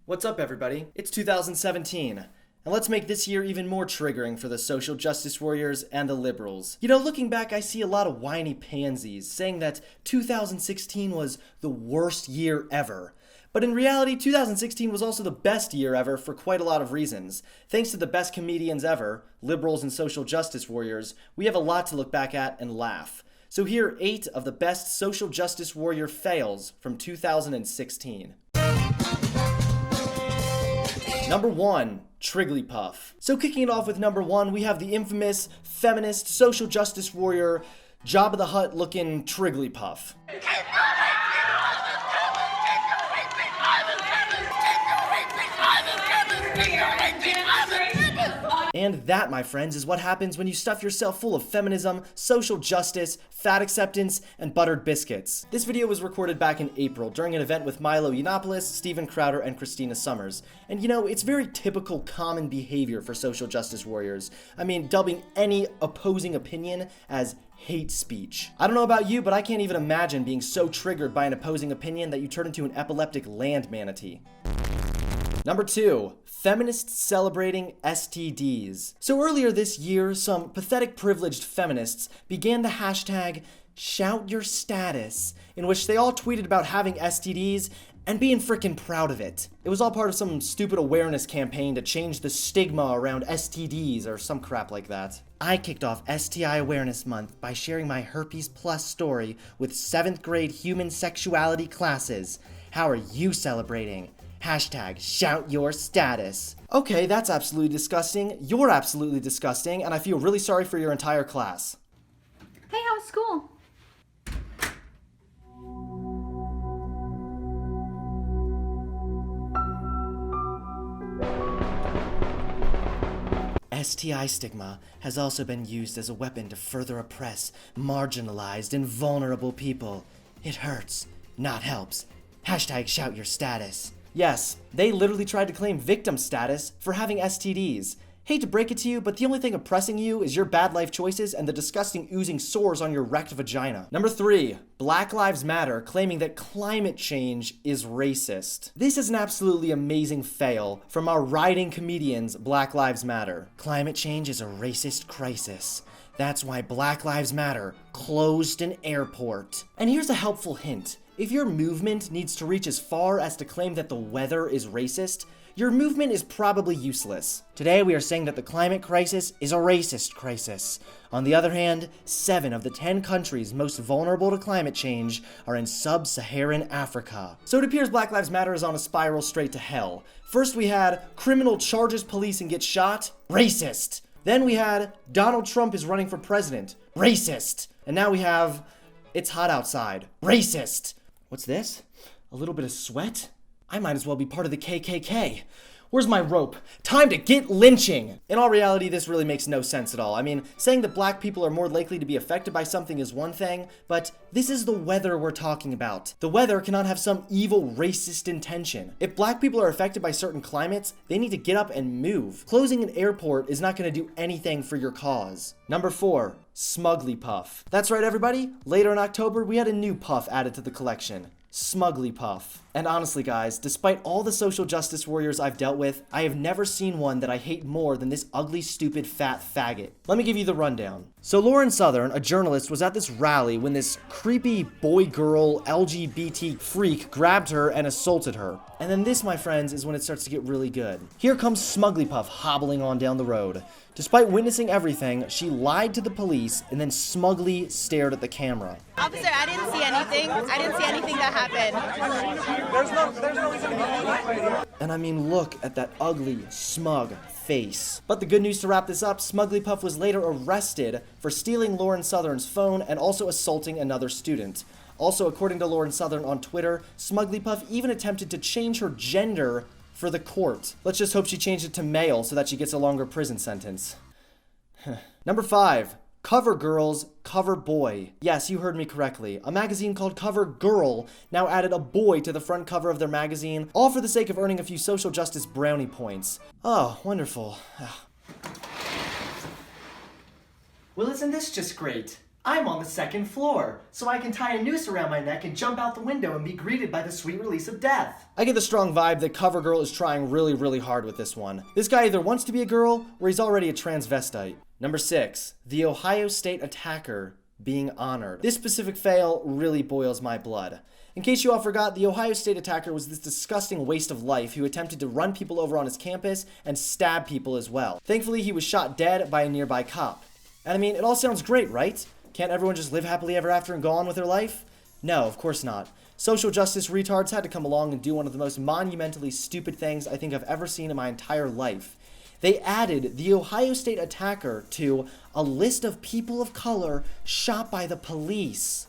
What's up, everybody? It's 2017, and let's make this year even more triggering for the social justice warriors and the liberals. You know, looking back, I see a lot of whiny pansies saying that 2016 was the worst year ever. But in reality, 2016 was also the best year ever for quite a lot of reasons. Thanks to the best comedians ever, liberals and social justice warriors, we have a lot to look back at and laugh. So here are 8 of the best social justice warrior fails from 2016. Number 1, Trigglypuff. So kicking it off with number 1, we have the infamous feminist social justice warrior, Jabba the Hutt looking Trigglypuff. And that, my friends, is what happens when you stuff yourself full of feminism, social justice, fat acceptance, and buttered biscuits. This video was recorded back in April during an event with Milo Yiannopoulos, Steven Crowder, and Christina Summers. And you know, it's very typical common behavior for social justice warriors. I mean, dubbing any opposing opinion as hate speech. I don't know about you, but I can't even imagine being so triggered by an opposing opinion that you turn into an epileptic land manatee. Number 2, feminists celebrating STDs. So earlier this year, some pathetic privileged feminists began the hashtag #ShoutYourStatus, in which they all tweeted about having STDs and being freaking proud of it. It was all part of some stupid awareness campaign to change the stigma around STDs or some crap like that. I kicked off STI Awareness Month by sharing my Herpes Plus story with 7th grade human sexuality classes. How are you celebrating? #ShoutYourStatus. Okay, that's absolutely disgusting. You're absolutely disgusting, and I feel really sorry for your entire class. Hey, how was school? STI stigma has also been used as a weapon to further oppress marginalized and vulnerable people. It hurts, not helps. #ShoutYourStatus. Yes, they literally tried to claim victim status for having STDs. Hate to break it to you, but the only thing oppressing you is your bad life choices and the disgusting oozing sores on your wrecked vagina. Number 3, Black Lives Matter claiming that climate change is racist. This is an absolutely amazing fail from our writing comedians, Black Lives Matter. Climate change is a racist crisis. That's why Black Lives Matter closed an airport. And here's a helpful hint. If your movement needs to reach as far as to claim that the weather is racist, your movement is probably useless. Today we are saying that the climate crisis is a racist crisis. On the other hand, 7 of the 10 countries most vulnerable to climate change are in sub-Saharan Africa. So it appears Black Lives Matter is on a spiral straight to hell. First we had criminal charges police and get shot, racist. Then we had Donald Trump is running for president, racist. And now we have it's hot outside, racist. What's this? A little bit of sweat? I might as well be part of the KKK. Where's my rope? Time to get lynching! In all reality, this really makes no sense at all. I mean, saying that black people are more likely to be affected by something is one thing, but this is the weather we're talking about. The weather cannot have some evil racist intention. If black people are affected by certain climates, they need to get up and move. Closing an airport is not going to do anything for your cause. Number 4, Smuglypuff. That's right, everybody. Later in October, we had a new puff added to the collection. Smuglypuff. And honestly, guys, despite all the social justice warriors I've dealt with, I have never seen one that I hate more than this ugly, stupid, fat faggot. Let me give you the rundown. So Lauren Southern, a journalist, was at this rally when this creepy boy-girl LGBT freak grabbed her and assaulted her. And then this, my friends, is when it starts to get really good. Here comes Smuglypuff hobbling on down the road. Despite witnessing everything, she lied to the police and then smugly stared at the camera. Officer, I didn't see anything. I didn't see anything that happened. There's no reason to believe. And I mean, look at that ugly, smug face. But the good news to wrap this up, Smuglypuff was later arrested for stealing Lauren Southern's phone and also assaulting another student. Also, according to Lauren Southern on Twitter, Smuglypuff even attempted to change her gender for the court. Let's just hope she changed it to male so that she gets a longer prison sentence. Number 5. Cover Girls, Cover Boy. Yes, you heard me correctly. A magazine called Cover Girl now added a boy to the front cover of their magazine, all for the sake of earning a few social justice brownie points. Oh, wonderful. Well, isn't this just great? I'm on the second floor, so I can tie a noose around my neck and jump out the window and be greeted by the sweet release of death. I get the strong vibe that CoverGirl is trying really hard with this one. This guy either wants to be a girl, or he's already a transvestite. Number 6, the Ohio State attacker being honored. This specific fail really boils my blood. In case you all forgot, the Ohio State attacker was this disgusting waste of life who attempted to run people over on his campus and stab people as well. Thankfully, he was shot dead by a nearby cop. And I mean, it all sounds great, right? Can't everyone just live happily ever after and go on with their life? No, of course not. Social justice retards had to come along and do one of the most monumentally stupid things I think I've ever seen in my entire life. They added the Ohio State attacker to a list of people of color shot by the police.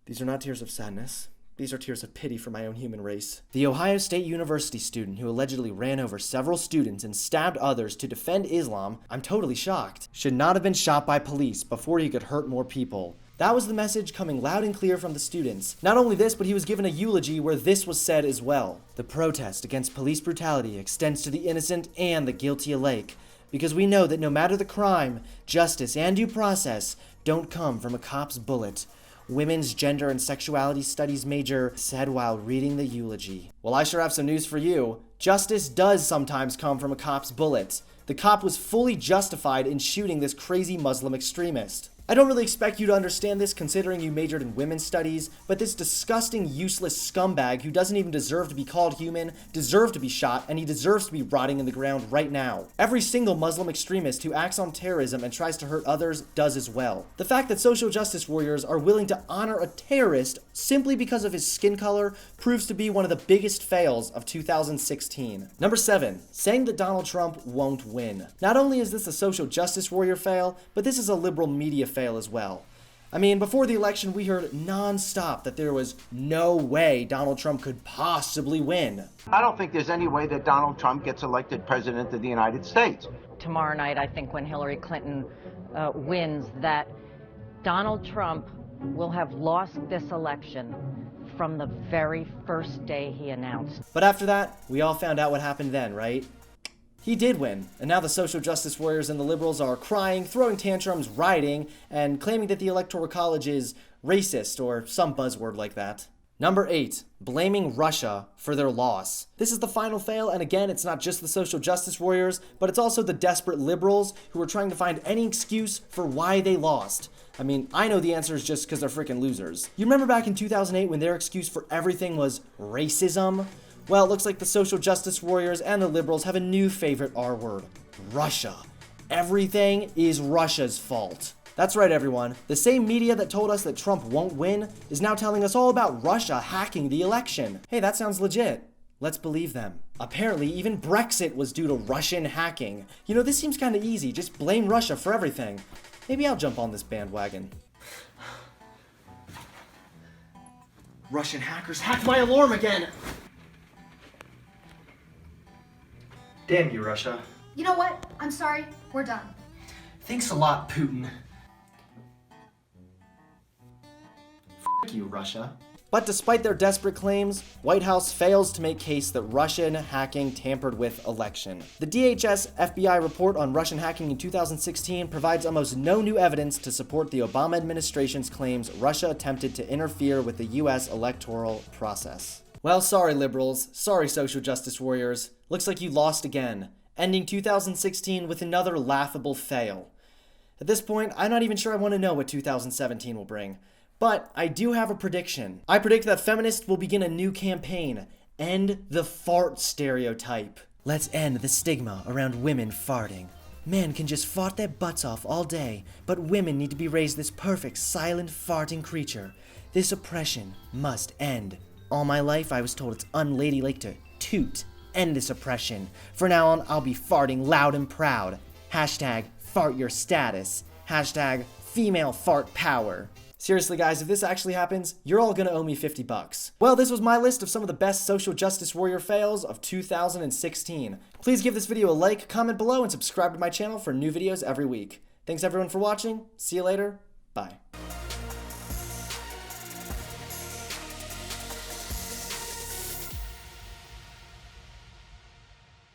These are not tears of sadness. These are tears of pity for my own human race. The Ohio State University student who allegedly ran over several students and stabbed others to defend Islam, I'm totally shocked, should not have been shot by police before he could hurt more people. That was the message coming loud and clear from the students. Not only this, but he was given a eulogy where this was said as well. The protest against police brutality extends to the innocent and the guilty alike, because we know that no matter the crime, justice and due process don't come from a cop's bullet. Women's gender and sexuality studies major said while reading the eulogy. Well, I sure have some news for you. Justice does sometimes come from a cop's bullet. The cop was fully justified in shooting this crazy Muslim extremist. I don't really expect you to understand this considering you majored in women's studies, but this disgusting, useless scumbag who doesn't even deserve to be called human, deserves to be shot, and he deserves to be rotting in the ground right now. Every single Muslim extremist who acts on terrorism and tries to hurt others does as well. The fact that social justice warriors are willing to honor a terrorist simply because of his skin color proves to be one of the biggest fails of 2016. Number 7, saying that Donald Trump won't win. Not only is this a social justice warrior fail, but this is a liberal media fail as well. I mean, before the election, we heard non-stop that there was no way Donald Trump could possibly win. I don't think there's any way that Donald Trump gets elected president of the United States. Tomorrow night, I think when Hillary Clinton wins, that Donald Trump will have lost this election from the very first day he announced. But after that, we all found out what happened then, right? He did win, and now the social justice warriors and the liberals are crying, throwing tantrums, rioting, and claiming that the Electoral College is racist or some buzzword like that. Number 8, blaming Russia for their loss. This is the final fail, and again, it's not just the social justice warriors, but it's also the desperate liberals who are trying to find any excuse for why they lost. I mean, I know the answer is just because they're freaking losers. You remember back in 2008 when their excuse for everything was racism? Well, it looks like the social justice warriors and the liberals have a new favorite R word, Russia. Everything is Russia's fault. That's right, everyone. The same media that told us that Trump won't win is now telling us all about Russia hacking the election. Hey, that sounds legit. Let's believe them. Apparently, even Brexit was due to Russian hacking. You know, this seems kind of easy. Just blame Russia for everything. Maybe I'll jump on this bandwagon. Russian hackers hacked my alarm again! Damn you, Russia. You know what? I'm sorry. We're done. Thanks a lot, Putin. F you, Russia. But despite their desperate claims, White House fails to make case that Russian hacking tampered with election. The DHS FBI report on Russian hacking in 2016 provides almost no new evidence to support the Obama administration's claims Russia attempted to interfere with the US electoral process. Well, sorry liberals, sorry social justice warriors. Looks like you lost again, ending 2016 with another laughable fail. At this point, I'm not even sure I want to know what 2017 will bring. But I do have a prediction. I predict that feminists will begin a new campaign. End the fart stereotype. Let's end the stigma around women farting. Men can just fart their butts off all day, but women need to be raised this perfect, silent, farting creature. This oppression must end. All my life, I was told it's unladylike to toot. End this oppression. From now on, I'll be farting loud and proud. Hashtag fart your status. Hashtag female fart power. Seriously guys, if this actually happens, you're all gonna owe me $50. Well, this was my list of some of the best social justice warrior fails of 2016. Please give this video a like, comment below, and subscribe to my channel for new videos every week. Thanks everyone for watching. See you later. Bye.